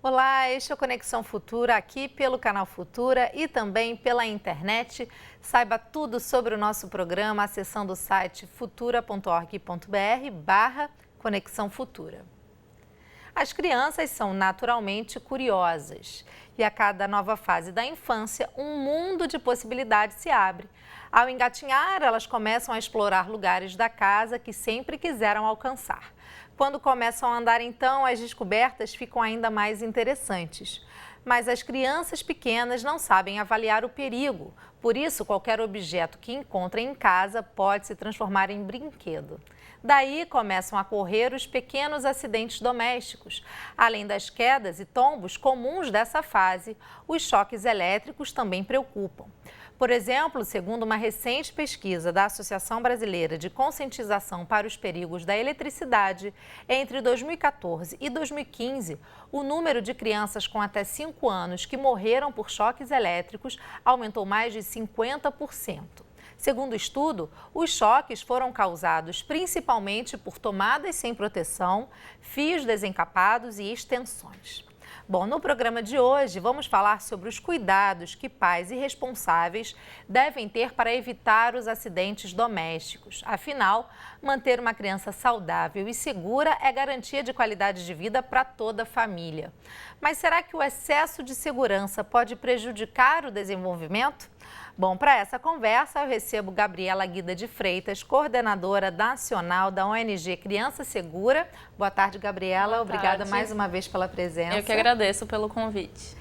Olá, este é o Conexão Futura, aqui pelo canal Futura e também pela internet. Saiba tudo sobre o nosso programa acessando o site futura.org.br/Conexão Futura. As crianças são naturalmente curiosas e a cada nova fase da infância, um mundo de possibilidades se abre. Ao engatinhar, elas começam a explorar lugares da casa que sempre quiseram alcançar. Quando começam a andar, então, as descobertas ficam ainda mais interessantes. Mas as crianças pequenas não sabem avaliar o perigo. Por isso, qualquer objeto que encontrem em casa pode se transformar em brinquedo. Daí começam a correr os pequenos acidentes domésticos. Além das quedas e tombos comuns dessa fase, os choques elétricos também preocupam. Por exemplo, segundo uma recente pesquisa da Associação Brasileira de Conscientização para os Perigos da Eletricidade, entre 2014 e 2015, o número de crianças com até 5 anos que morreram por choques elétricos aumentou mais de 50%. Segundo o estudo, os choques foram causados principalmente por tomadas sem proteção, fios desencapados e extensões. Bom, no programa de hoje vamos falar sobre os cuidados que pais e responsáveis devem ter para evitar os acidentes domésticos. Afinal, manter uma criança saudável e segura é garantia de qualidade de vida para toda a família. Mas será que o excesso de segurança pode prejudicar o desenvolvimento? Bom, para essa conversa eu recebo Gabriela Guida de Freitas, coordenadora nacional da ONG Criança Segura. Boa tarde, Gabriela. Obrigada mais uma vez pela presença. Eu que agradeço pelo convite.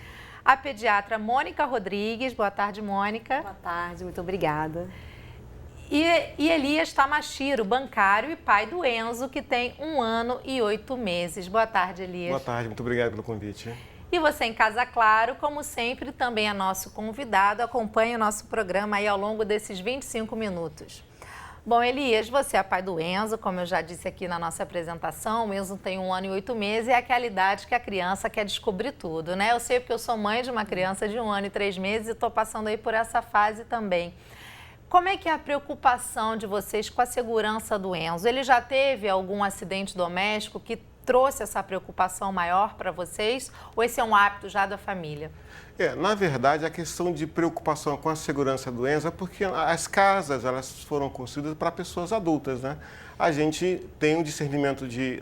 A pediatra Mônica Rodrigues. Boa tarde, Mônica. Boa tarde, muito obrigada. E Elias Tamashiro, bancário e pai do Enzo, que tem 1 ano e 8 meses. Boa tarde, Elias. Boa tarde, muito obrigado pelo convite. E você em casa, claro, como sempre, também é nosso convidado. Acompanhe o nosso programa aí ao longo desses 25 minutos. Bom, Elias, você é pai do Enzo, como eu já disse aqui na nossa apresentação. O Enzo tem 1 ano e 8 meses e é aquela idade que a criança quer descobrir tudo, né? Eu sei porque eu sou mãe de uma criança de 1 ano e 3 meses e estou passando aí por essa fase também. Como é que é a preocupação de vocês com a segurança do Enzo? Ele já teve algum acidente doméstico que trouxe essa preocupação maior para vocês? Ou esse é um hábito já da família? Na verdade, a questão de preocupação com a segurança do Enzo é porque as casas elas foram construídas para pessoas adultas, né? A gente tem um discernimento de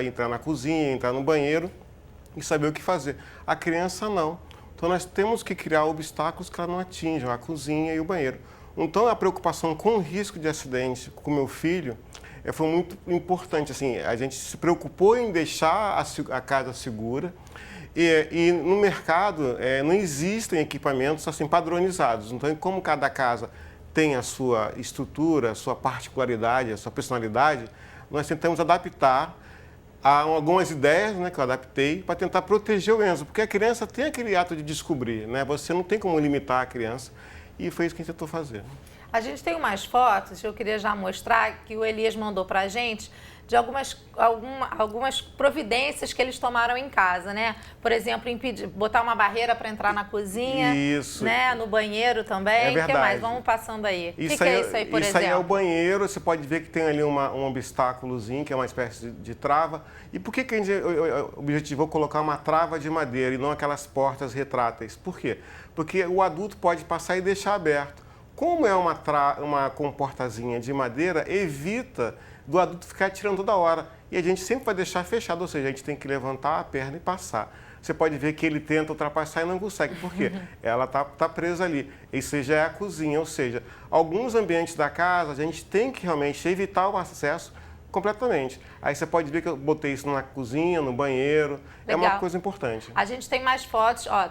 entrar na cozinha, entrar no banheiro e saber o que fazer. A criança não. Então, nós temos que criar obstáculos que ela não atinjam, a cozinha e o banheiro. Então, a preocupação com o risco de acidente com meu filho foi muito importante. Assim, a gente se preocupou em deixar a casa segura e no mercado não existem equipamentos assim padronizados. Então, como cada casa tem a sua estrutura, a sua particularidade, a sua personalidade, nós tentamos adaptar a algumas ideias, né, que eu adaptei para tentar proteger o Enzo, porque a criança tem aquele ato de descobrir, né? Você não tem como limitar a criança e foi isso que a gente tentou fazer. A gente tem umas fotos, eu queria já mostrar, que o Elias mandou para a gente, de algumas providências que eles tomaram em casa, né? Por exemplo, botar uma barreira para entrar na cozinha, isso, né? No banheiro também. É verdade. O que mais? Vamos passando aí. O que é isso aí, por exemplo? Isso aí é o banheiro, você pode ver que tem ali um obstáculozinho, que é uma espécie de trava. E por que a gente objetivou colocar uma trava de madeira e não aquelas portas retráteis? Por quê? Porque o adulto pode passar e deixar aberto. Como é uma comportazinha de madeira, evita do adulto ficar tirando toda hora. E a gente sempre vai deixar fechado, ou seja, a gente tem que levantar a perna e passar. Você pode ver que ele tenta ultrapassar e não consegue. Por quê? Ela tá presa ali. Isso já é a cozinha, ou seja, alguns ambientes da casa a gente tem que realmente evitar o acesso completamente. Aí você pode ver que eu botei isso na cozinha, no banheiro. Legal. É uma coisa importante. A gente tem mais fotos, ó,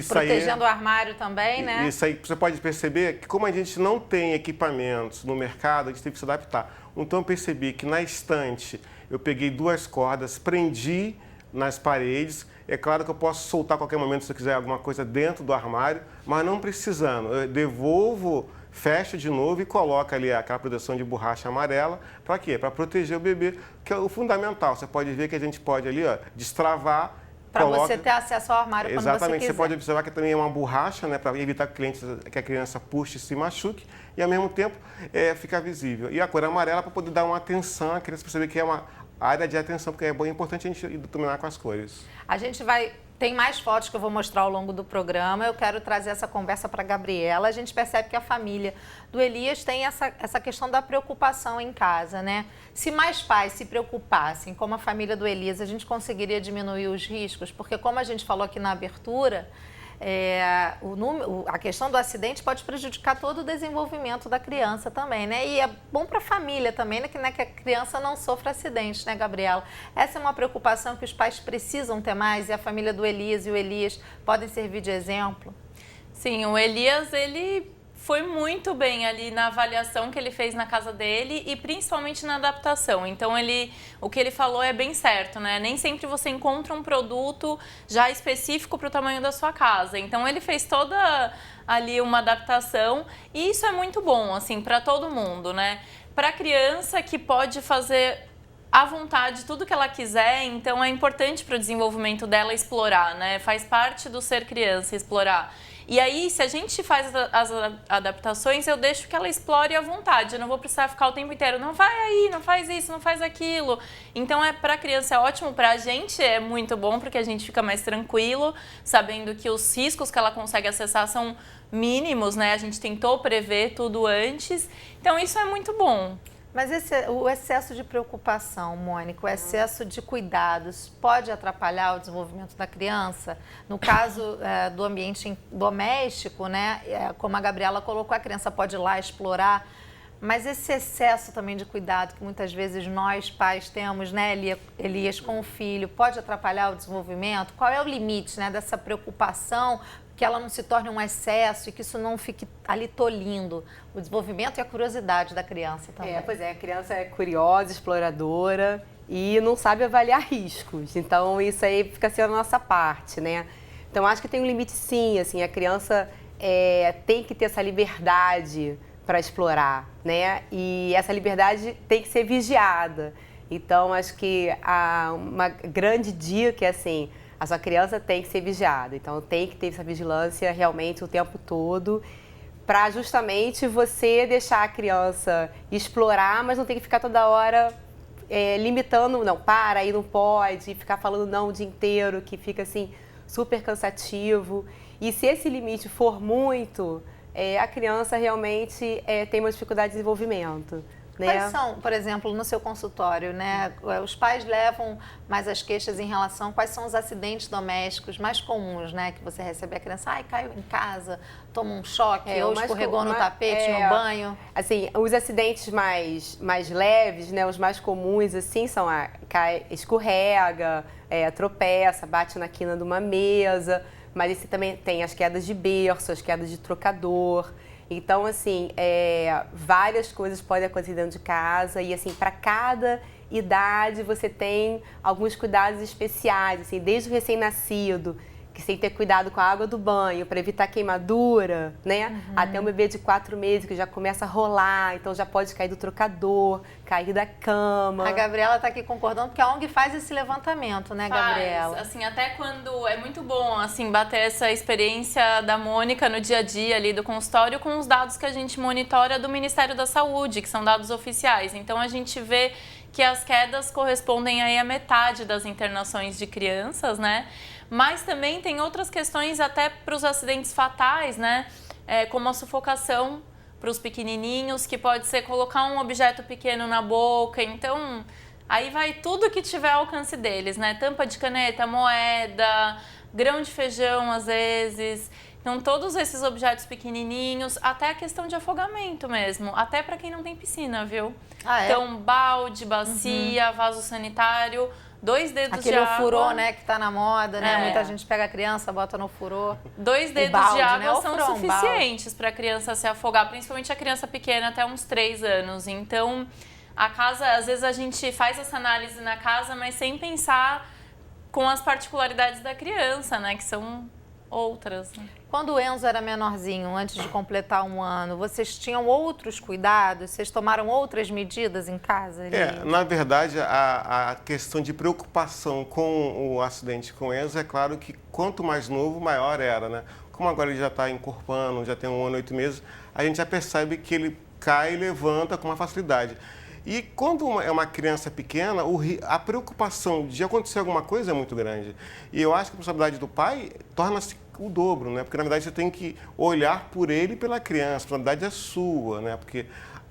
protegendo o armário também, né? Isso aí, você pode perceber que como a gente não tem equipamentos no mercado, a gente teve que se adaptar. Então eu percebi que na estante eu peguei 2 cordas, prendi nas paredes. É claro que eu posso soltar a qualquer momento se eu quiser alguma coisa dentro do armário, mas não precisando. Eu devolvo, fecho de novo e coloco ali aquela proteção de borracha amarela. Para quê? Para proteger o bebê, que é o fundamental. Você pode ver que a gente pode ali, ó, destravar. Para você ter acesso ao armário quando você quiser. Exatamente, você pode observar que também é uma borracha, né, para evitar que a criança puxe e se machuque e, ao mesmo tempo, ficar visível. E a cor amarela para poder dar uma atenção à criança, perceber que é área de atenção, porque é bem importante a gente dominar com as cores. A gente vai... Tem mais fotos que eu vou mostrar ao longo do programa. Eu quero trazer essa conversa para a Gabriela. A gente percebe que a família do Elias tem essa questão da preocupação em casa, né? Se mais pais se preocupassem, como a família do Elias, a gente conseguiria diminuir os riscos, porque como a gente falou aqui na abertura, a questão do acidente pode prejudicar todo o desenvolvimento da criança também, né? E é bom para a família também, né? Que a criança não sofra acidente, né, Gabriela? Essa é uma preocupação que os pais precisam ter mais e a família do Elias e o Elias podem servir de exemplo? Sim, o Elias, ele foi muito bem ali na avaliação que ele fez na casa dele e principalmente na adaptação. Então, o que ele falou é bem certo, né? Nem sempre você encontra um produto já específico para o tamanho da sua casa. Então, ele fez toda ali uma adaptação e isso é muito bom, assim, para todo mundo, né? Para a criança que pode fazer à vontade tudo que ela quiser, então é importante para o desenvolvimento dela explorar, né? Faz parte do ser criança explorar. E aí, se a gente faz as adaptações, eu deixo que ela explore à vontade. Eu não vou precisar ficar o tempo inteiro, não vai aí, não faz isso, não faz aquilo. Então, para a criança é ótimo, para a gente é muito bom, porque a gente fica mais tranquilo, sabendo que os riscos que ela consegue acessar são mínimos, né? A gente tentou prever tudo antes. Então, isso é muito bom. Mas o excesso de preocupação, Mônica, o excesso de cuidados pode atrapalhar o desenvolvimento da criança? No caso do ambiente doméstico, né, como a Gabriela colocou, a criança pode ir lá explorar, mas esse excesso também de cuidado que muitas vezes nós pais temos, né, Elias, com o filho, pode atrapalhar o desenvolvimento? Qual é o limite, né, dessa preocupação, que ela não se torne um excesso e que isso não fique ali tolhindo o desenvolvimento e a curiosidade da criança também? Pois é, a criança é curiosa, exploradora e não sabe avaliar riscos. Então, isso aí fica sendo a nossa parte, né? Então, acho que tem um limite sim, assim, a criança tem que ter essa liberdade para explorar, né? E essa liberdade tem que ser vigiada. Então, acho que uma grande dica é assim, a sua criança tem que ser vigiada, então tem que ter essa vigilância realmente o tempo todo para justamente você deixar a criança explorar, mas não tem que ficar toda hora limitando, não, para, aí não pode, ficar falando não o dia inteiro, que fica assim super cansativo. E se esse limite for muito, a criança realmente tem uma dificuldade de desenvolvimento. Quais são, por exemplo, no seu consultório, né? Os pais levam mais as queixas em relação a quais são os acidentes domésticos mais comuns, né? Que você recebe a criança, caiu em casa, toma um choque, ou escorregou no tapete, no banho. Assim, os acidentes mais leves, né? Os mais comuns, assim, são escorrega, tropeça, bate na quina de uma mesa, mas esse também tem as quedas de berço, as quedas de trocador. Então, assim, várias coisas podem acontecer dentro de casa e, assim, para cada idade você tem alguns cuidados especiais, assim, desde o recém-nascido, que você tem que ter cuidado com a água do banho para evitar queimadura, né? Uhum. Até um bebê de 4 meses que já começa a rolar, então já pode cair do trocador, cair da cama. A Gabriela está aqui concordando porque a ONG faz esse levantamento, né, Gabriela? Assim, até quando é muito bom, assim, bater essa experiência da Mônica no dia a dia ali do consultório com os dados que a gente monitora do Ministério da Saúde, que são dados oficiais. Então, a gente vê que as quedas correspondem aí à metade das internações de crianças, né? Mas também tem outras questões até para os acidentes fatais, né? Como a sufocação para os pequenininhos, que pode ser colocar um objeto pequeno na boca. Então, aí vai tudo que tiver ao alcance deles, né? Tampa de caneta, moeda, grão de feijão, às vezes. Então, todos esses objetos pequenininhos, até a questão de afogamento mesmo, até para quem não tem piscina, viu? Então, balde, bacia, vaso sanitário, 2 dedos de água. Aquele furô, né, que tá na moda, né? Muita gente pega a criança, bota no furô. 2 dedos balde, de água, né? são suficientes para a criança se afogar, principalmente a criança pequena, até uns 3 anos. Então, a casa, às vezes a gente faz essa análise na casa, mas sem pensar com as particularidades da criança, né, que são outras. Quando o Enzo era menorzinho, antes de completar 1 ano, vocês tinham outros cuidados? Vocês tomaram outras medidas em casa? Na verdade, a questão de preocupação com o acidente com o Enzo, é claro que quanto mais novo, maior era, né? Como agora ele já está encorpando, já tem 1 ano e 8 meses, a gente já percebe que ele cai e levanta com uma facilidade. E quando é uma criança pequena, a preocupação de acontecer alguma coisa é muito grande. E eu acho que a responsabilidade do pai torna-se o dobro, né? Porque, na verdade, você tem que olhar por ele e pela criança. A responsabilidade é sua, né? Porque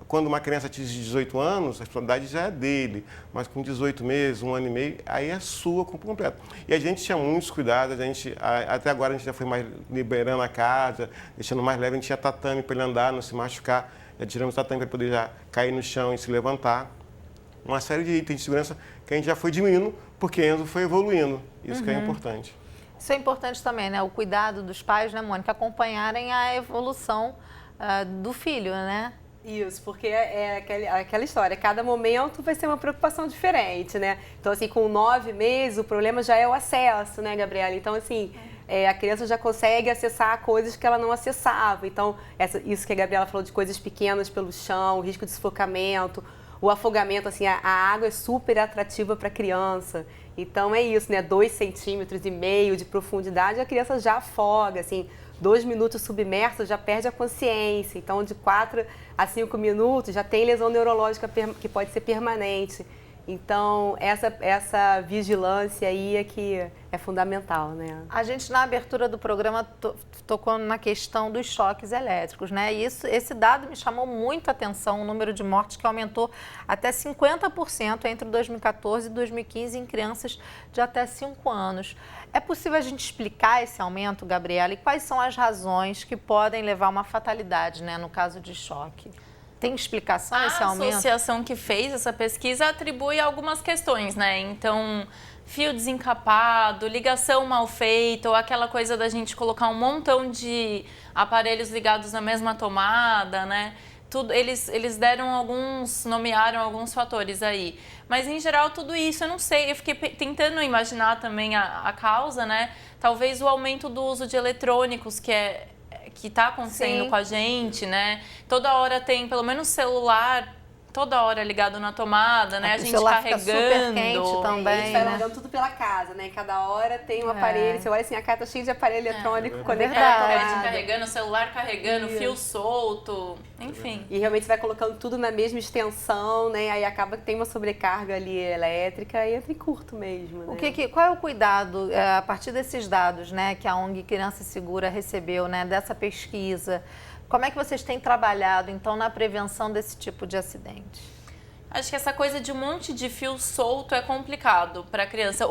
quando uma criança atinge 18 anos, a responsabilidade já é dele. Mas com 18 meses, 1 ano e meio, aí é sua por completo. E a gente tinha muitos cuidados, até agora a gente já foi mais liberando a casa, deixando mais leve, a gente tinha tatame para ele andar, não se machucar. Já tiramos o tatame para ele poder já cair no chão e se levantar. Uma série de itens de segurança que a gente já foi diminuindo, porque Enzo foi evoluindo. Isso que é importante. Isso é importante também, né? O cuidado dos pais, né, Mônica? Acompanharem a evolução do filho, né? Isso, porque é aquela história, cada momento vai ser uma preocupação diferente, né? Então, assim, com 9 meses, o problema já é o acesso, né, Gabriela? Então, assim, a criança já consegue acessar coisas que ela não acessava. Então, isso que a Gabriela falou de coisas pequenas pelo chão, o risco de sufocamento, o afogamento, assim, a água é super atrativa para a criança. Então, é isso, né? 2,5 centímetros de profundidade, a criança já afoga, assim. 2 minutos submerso já perde a consciência. Então, de 4 a 5 minutos já tem lesão neurológica que pode ser permanente. Então, essa vigilância aí é que é fundamental, né? A gente, na abertura do programa, tocou na questão dos choques elétricos, né? E esse dado me chamou muito a atenção, o número de mortes que aumentou até 50% entre 2014 e 2015 em crianças de até 5 anos. É possível a gente explicar esse aumento, Gabriela, e quais são as razões que podem levar a uma fatalidade, né, no caso de choque? Tem explicação esse aumento? A associação que fez essa pesquisa atribui algumas questões, né? Então, fio desencapado, ligação mal feita, ou aquela coisa da gente colocar um montão de aparelhos ligados na mesma tomada, né? Tudo, eles nomearam alguns fatores aí. Mas, em geral, tudo isso, eu não sei, eu fiquei tentando imaginar também a causa, né? Talvez o aumento do uso de eletrônicos, que está acontecendo com a gente, né? Toda hora tem, pelo menos celular, toda hora ligado na tomada, né? A gente carregando. Fica super quente também, a gente vai largando tudo pela casa, né? Cada hora tem um aparelho, você olha assim, a casa tá cheia de aparelho eletrônico conectado. Carregando, celular carregando, fio solto, enfim. E realmente você vai colocando tudo na mesma extensão, né? Aí acaba que tem uma sobrecarga ali elétrica e entra em curto mesmo, né? Qual é o cuidado, a partir desses dados, né, que a ONG Criança Segura recebeu, né, dessa pesquisa? Como é que vocês têm trabalhado, então, na prevenção desse tipo de acidente? Acho que essa coisa de um monte de fio solto é complicado para a criança.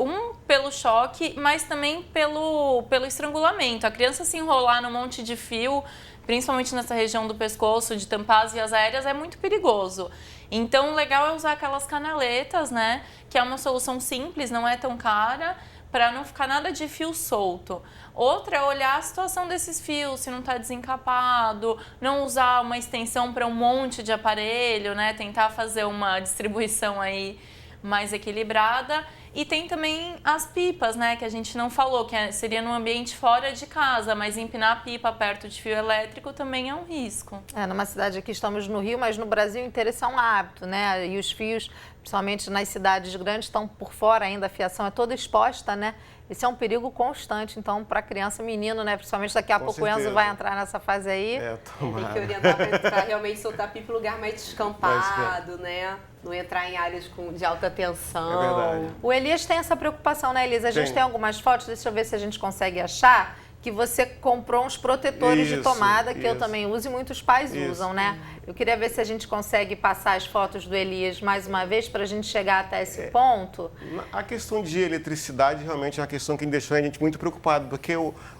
Pelo choque, mas também pelo estrangulamento. A criança se enrolar num monte de fio, principalmente nessa região do pescoço, de tampar as vias aéreas, é muito perigoso. Então, o legal é usar aquelas canaletas, né? Que é uma solução simples, não é tão cara, para não ficar nada de fio solto. Outra é olhar a situação desses fios, se não está desencapado, não usar uma extensão para um monte de aparelho, né? Tentar fazer uma distribuição aí mais equilibrada. E tem também as pipas, né? Que a gente não falou, que seria num ambiente fora de casa, mas empinar a pipa perto de fio elétrico também é um risco. Numa cidade aqui, estamos no Rio, mas no Brasil inteiro isso é um hábito, né? E os fios, principalmente nas cidades grandes, estão por fora ainda, a fiação é toda exposta, né? Esse é um perigo constante, então, para criança e menino, né? Principalmente daqui a pouco o Enzo vai entrar nessa fase aí. Tem que orientar para realmente soltar pipa em lugar mais descampado, né? Não entrar em áreas de alta tensão. É verdade. O Elias tem essa preocupação, né, Elisa? A gente tem algumas fotos, deixa eu ver se a gente consegue achar, que você comprou uns protetores de tomada, que eu também uso e muitos pais usam, né? Eu queria ver se a gente consegue passar as fotos do Elias mais uma vez para a gente chegar até esse ponto. A questão de eletricidade realmente é uma questão que deixou a gente muito preocupado, porque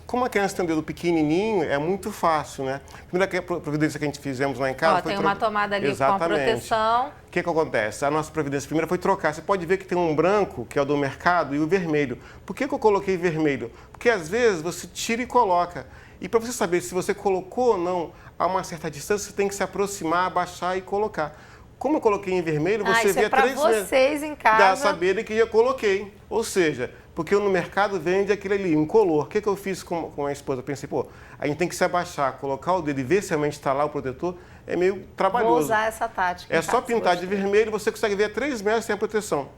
como a criança tem um dedo pequenininho, é muito fácil, né? A primeira providência que a gente fizemos lá em casa foi... Tem uma tomada ali com a proteção. O que acontece? A nossa providência primeira foi trocar. Você pode ver que tem um branco, que é o do mercado, e o vermelho. Por que eu coloquei vermelho? Porque às vezes você tira e coloca. E para você saber se você colocou ou não a uma certa distância, você tem que se aproximar, abaixar e colocar. Como eu coloquei em vermelho, você vê para vocês em casa. Dá saber que já coloquei. Ou seja, porque eu no mercado vende aquele ali, incolor. O que eu fiz com a esposa? Eu pensei, a gente tem que se abaixar, colocar o dedo e ver se realmente está lá o protetor. É meio trabalhoso. Vou usar essa tática. É só pintar de vermelho, você consegue ver a 3 metros sem a proteção.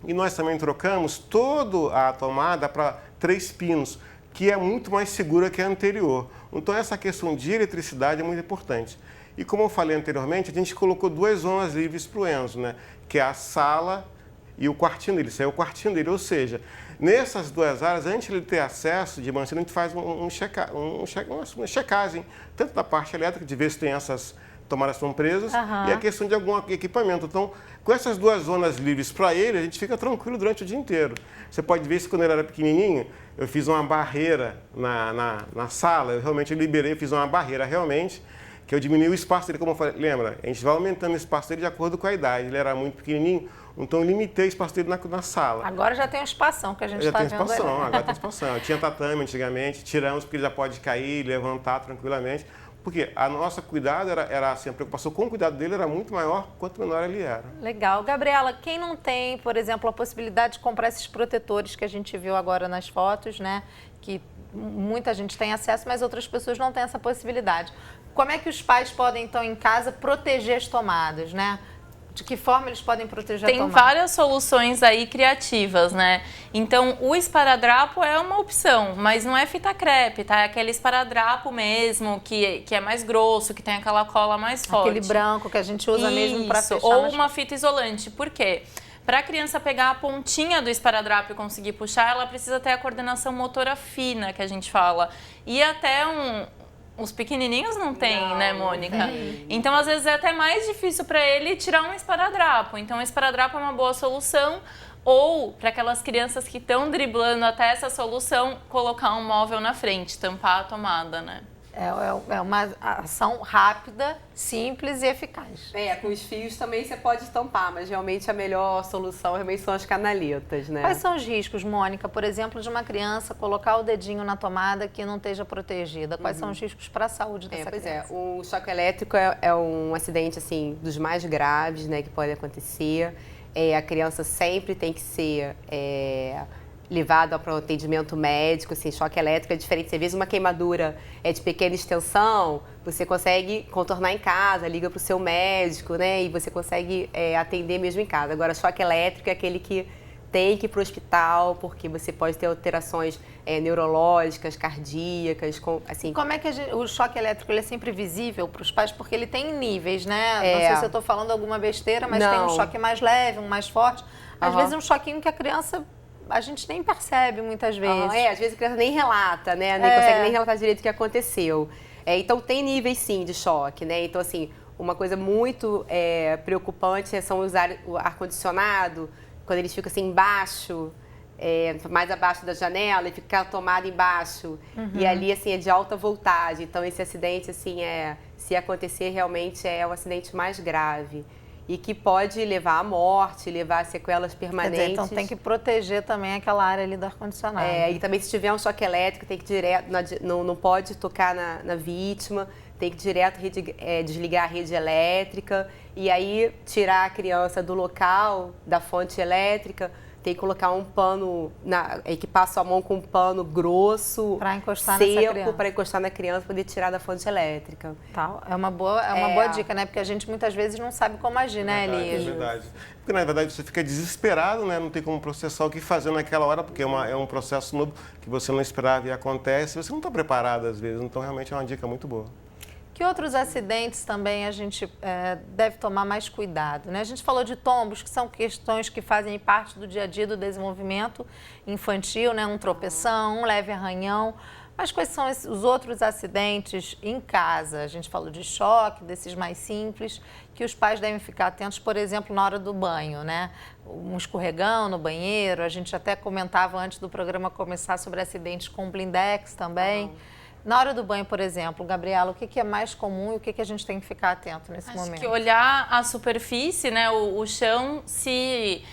E nós também trocamos toda a tomada para 3 pinos, que é muito mais segura que a anterior. Então, essa questão de eletricidade é muito importante. E como eu falei anteriormente, a gente colocou 2 zonas livres para o Enzo, né? Que é a sala e o quartinho dele. Isso é o quartinho dele, ou seja, nessas 2 áreas, antes de ele ter acesso de manhã, a gente faz uma checagem, tanto da parte elétrica, de ver se tem essas tomadas estão presas, e a questão de algum equipamento. Então, com essas 2 zonas livres para ele, a gente fica tranquilo durante o dia inteiro. Você pode ver se quando ele era pequenininho, eu fiz uma barreira na sala, eu realmente liberei, fiz uma barreira realmente, que eu diminui o espaço dele, como eu falei, lembra? A gente vai aumentando o espaço dele de acordo com a idade. Ele era muito pequenininho, então eu limitei o espaço dele na sala. Agora já tem um espação que a gente está vendo. Já tem espação, agora tem espação. Tinha tatame antigamente, tiramos porque ele já pode cair, levantar tranquilamente. Porque a nossa cuidado era assim, a preocupação com o cuidado dele era muito maior quanto menor ele era. Legal. Gabriela, quem não tem, por exemplo, a possibilidade de comprar esses protetores que a gente viu agora nas fotos, né? Que muita gente tem acesso, mas outras pessoas não têm essa possibilidade. Como é que os pais podem, então, em casa, proteger as tomadas, né? De que forma eles podem proteger a tomada? Tem várias soluções aí criativas, né? Então, o esparadrapo é uma opção, mas não é fita crepe, tá? É aquele esparadrapo mesmo, que é mais grosso, que tem aquela cola mais forte. Aquele branco que a gente usa mesmo para fechar. Ou uma fita isolante. Por quê? Para a criança pegar a pontinha do esparadrapo e conseguir puxar, ela precisa ter a coordenação motora fina, que a gente fala. E até os pequenininhos não têm, né, Mônica? Então, às vezes, é até mais difícil para ele tirar um esparadrapo. Então, o esparadrapo é uma boa solução. Ou, para aquelas crianças que estão driblando até essa solução, colocar um móvel na frente, tampar a tomada, né? É uma ação rápida, simples e eficaz. Com os fios também você pode tampar, mas realmente a melhor solução realmente são as canaletas, né? Quais são os riscos, Mônica, por exemplo, de uma criança colocar o dedinho na tomada que não esteja protegida? Quais são os riscos para a saúde dessa criança? O choque elétrico é um acidente, assim, dos mais graves, né, que pode acontecer. A criança sempre tem que ser levada para o atendimento médico, assim, choque elétrico é diferente. Você vê uma queimadura de pequena extensão, você consegue contornar em casa, liga para o seu médico, né, e você consegue atender mesmo em casa. Agora, choque elétrico é aquele que tem que ir para o hospital, porque você pode ter alterações neurológicas, cardíacas, assim. Como é que o choque elétrico ele é sempre visível para os pais? Porque ele tem níveis, né? Não sei se eu estou falando alguma besteira, mas tem um choque mais leve, um mais forte. Às vezes um choquinho que a gente nem percebe muitas vezes. Às vezes a criança nem relata, né? Nem consegue nem relatar direito o que aconteceu. Então tem níveis sim de choque, né? Então assim, uma coisa muito preocupante são usar o ar-condicionado, quando eles ficam assim embaixo, mais abaixo da janela e fica a tomada embaixo. E ali assim é de alta voltagem. Então esse acidente assim se acontecer realmente é o acidente mais grave. E que pode levar à morte, levar a sequelas permanentes. Quer dizer, então tem que proteger também aquela área ali do ar-condicionado. E também se tiver um choque elétrico, tem que direto, não pode tocar na vítima, tem que direto desligar a rede elétrica e aí tirar a criança do local, da fonte elétrica. Tem que colocar um pano, equipar sua mão com um pano grosso, para encostar seco, para encostar na criança, poder tirar da fonte elétrica. Tá. É uma boa dica, né? Porque a gente muitas vezes não sabe como agir, né, Elias? É verdade. Porque, na verdade, você fica desesperado, né? Não tem como processar o que fazer naquela hora, porque é um processo novo que você não esperava e acontece. Você não está preparado, às vezes. Então, realmente, é uma dica muito boa. Que outros acidentes também a gente deve tomar mais cuidado, né? A gente falou de tombos, que são questões que fazem parte do dia a dia do desenvolvimento infantil, né? Um tropeção, um leve arranhão. Mas quais são os outros acidentes em casa? A gente falou de choque, desses mais simples, que os pais devem ficar atentos, por exemplo, na hora do banho, né? Um escorregão no banheiro, a gente até comentava antes do programa começar sobre acidentes com blindex também. Na hora do banho, por exemplo, Gabriela, o que é mais comum e o que a gente tem que ficar atento nesse momento? Acho que olhar a superfície, né, o chão, se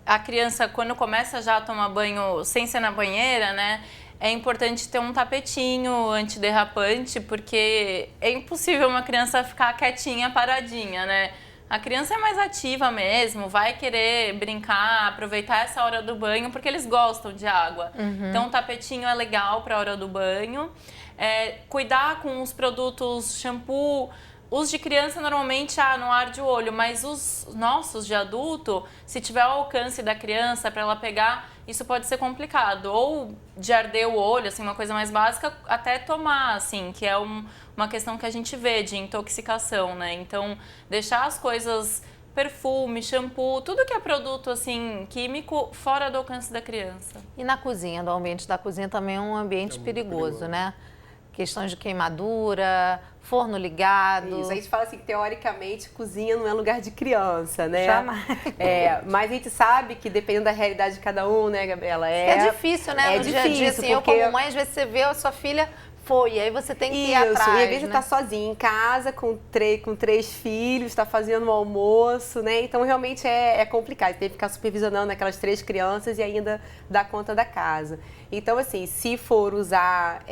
a criança, quando começa já a tomar banho sem ser na banheira, né, é importante ter um tapetinho antiderrapante, porque é impossível uma criança ficar quietinha, paradinha, né? A criança é mais ativa mesmo, vai querer brincar, aproveitar essa hora do banho, porque eles gostam de água. Então, o tapetinho é legal para a hora do banho. Cuidar com os produtos shampoo, Os de criança normalmente não arde o olho, mas os nossos de adulto, se tiver o alcance da criança para ela pegar, isso pode ser complicado. Ou de arder o olho, assim, uma coisa mais básica, até tomar, assim, que é uma questão que a gente vê de intoxicação, né? Então, deixar as coisas, perfume, shampoo, tudo que é produto, assim, químico, fora do alcance da criança. E na cozinha, o ambiente da cozinha também é um ambiente perigoso, né? Questões de queimadura, forno ligado. Isso, a gente fala assim que teoricamente cozinha não é lugar de criança, né? Jamais. Mas a gente sabe que dependendo da realidade de cada um, né, Gabriela? É difícil, né? No dia a dia, assim, eu como mãe, às vezes você vê a sua filha e aí você tem que ir atrás. E às vezes você tá sozinha em casa, com três filhos, está fazendo um almoço, né? Então realmente é complicado. Você tem que ficar supervisionando aquelas 3 crianças e ainda dar conta da casa. Então, assim, se for usar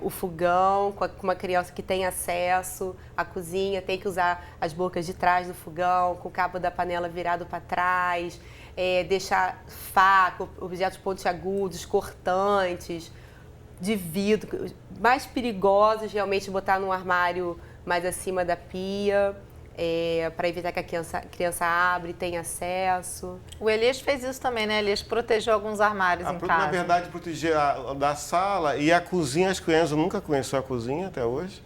o fogão com uma criança que tem acesso à cozinha, tem que usar as bocas de trás do fogão, com o cabo da panela virado para trás, deixar faca, objetos pontiagudos, cortantes, de vidro, mais perigosos, realmente botar num armário mais acima da pia, para evitar que a criança abra e tenha acesso. O Elias fez isso também, né? Elias protegeu alguns armários em casa. Na verdade, proteger da sala e a cozinha. Acho que o Enzo nunca conheceu a cozinha até hoje.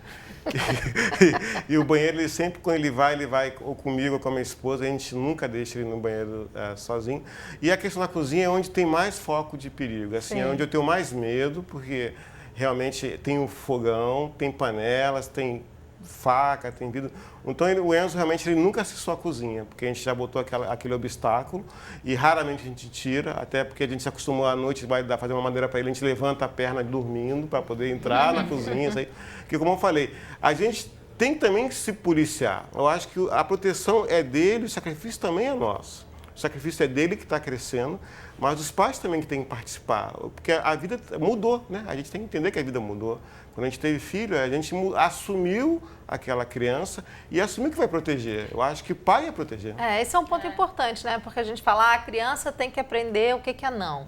E o banheiro, ele sempre, quando ele vai ou comigo ou com a minha esposa, a gente nunca deixa ele no banheiro sozinho. E a questão da cozinha é onde tem mais foco de perigo, assim, é onde eu tenho mais medo, porque realmente tem um fogão, tem panelas, tem faca, tem vidro. Então o Enzo realmente ele nunca acessou a cozinha, porque a gente já botou aquele obstáculo e raramente a gente tira, até porque a gente se acostumou à noite, vai fazer uma madeira para ele, a gente levanta a perna dormindo para poder entrar na cozinha. Isso aí. Porque como eu falei, a gente tem também que se policiar. Eu acho que a proteção é dele, o sacrifício também é nosso. O sacrifício é dele que está crescendo, mas os pais também que têm que participar, porque a vida mudou, né? A gente tem que entender que a vida mudou. Quando a gente teve filho, a gente assumiu aquela criança e assumiu que vai proteger. Eu acho que o pai ia proteger. Esse é um ponto importante, né? Porque a gente fala, a criança tem que aprender o que é não.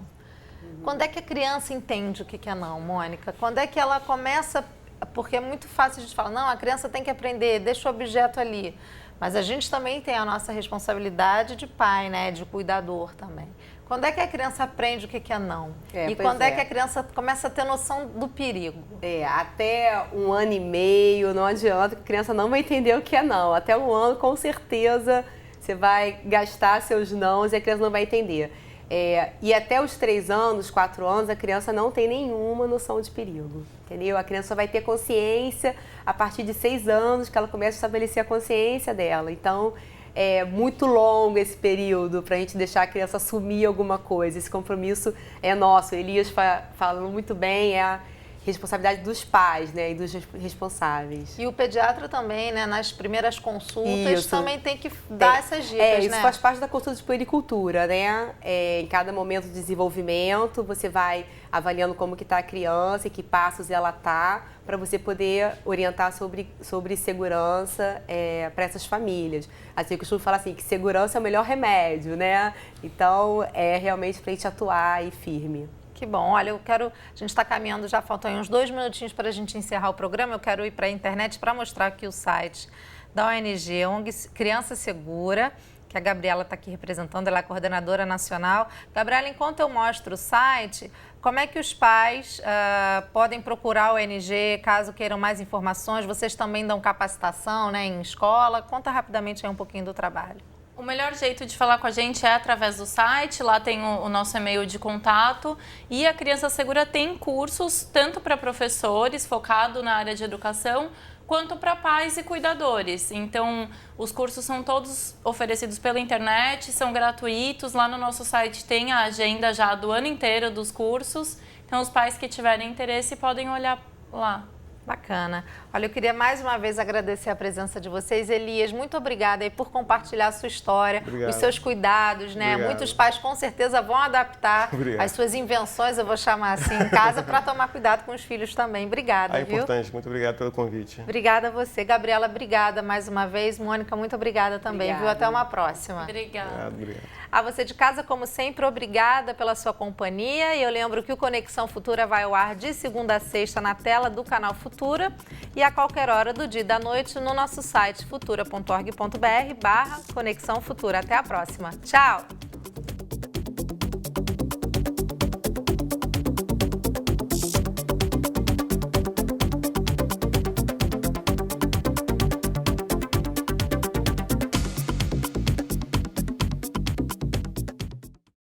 Quando é que a criança entende o que é não, Mônica? Quando é que ela começa... Porque é muito fácil a gente falar, não, a criança tem que aprender, deixa o objeto ali. Mas a gente também tem a nossa responsabilidade de pai, né? De cuidador também. Quando é que a criança aprende o que é não? E quando é que a criança começa a ter noção do perigo? Até 1 ano e meio, não adianta, que a criança não vai entender o que é não. Até 1 ano, com certeza, você vai gastar seus nãos e a criança não vai entender. E até os 3 anos, 4 anos, a criança não tem nenhuma noção de perigo, entendeu? A criança vai ter consciência a partir de 6 anos, que ela começa a estabelecer a consciência dela. Então, é muito longo esse período para a gente deixar a criança assumir alguma coisa. Esse compromisso é nosso. Elias falando muito bem, é a responsabilidade dos pais, né, e dos responsáveis. E o pediatra também, né, nas primeiras consultas, também tem que dar essas dicas, isso faz parte da consulta de puericultura, né? Em cada momento de desenvolvimento, você vai avaliando como que está a criança e que passos ela está, para você poder orientar sobre segurança para essas famílias. Assim, eu costumo falar assim, que segurança é o melhor remédio, né? Então, é realmente para a gente atuar aí firme. Que bom. Olha, a gente está caminhando, já faltam uns 2 minutinhos para a gente encerrar o programa. Eu quero ir para a internet para mostrar aqui o site da ONG Criança Segura, que a Gabriela está aqui representando, ela é a coordenadora nacional. Gabriela, enquanto eu mostro o site, como é que os pais podem procurar a ONG caso queiram mais informações? Vocês também dão capacitação, né, em escola? Conta rapidamente aí um pouquinho do trabalho. O melhor jeito de falar com a gente é através do site, lá tem o nosso e-mail de contato, e a Criança Segura tem cursos tanto para professores, focado na área de educação, quanto para pais e cuidadores. Então, os cursos são todos oferecidos pela internet, são gratuitos. Lá no nosso site tem a agenda já do ano inteiro dos cursos. Então, os pais que tiverem interesse podem olhar lá. Bacana. Olha, eu queria mais uma vez agradecer a presença de vocês. Elias, muito obrigada aí por compartilhar a sua história, os seus cuidados, né? Obrigado. Muitos pais com certeza vão adaptar as suas invenções, eu vou chamar assim, em casa, para tomar cuidado com os filhos também. Obrigada, viu? É importante. Muito obrigado pelo convite. Obrigada a você. Gabriela, obrigada mais uma vez. Mônica, muito obrigada também, viu? Até uma próxima. Obrigada. Obrigado. A você de casa, como sempre, obrigada pela sua companhia. E eu lembro que o Conexão Futura vai ao ar de segunda a sexta na tela do canal Futura e a qualquer hora do dia e da noite no nosso site futura.org.br/Conexão Futura. Até a próxima. Tchau!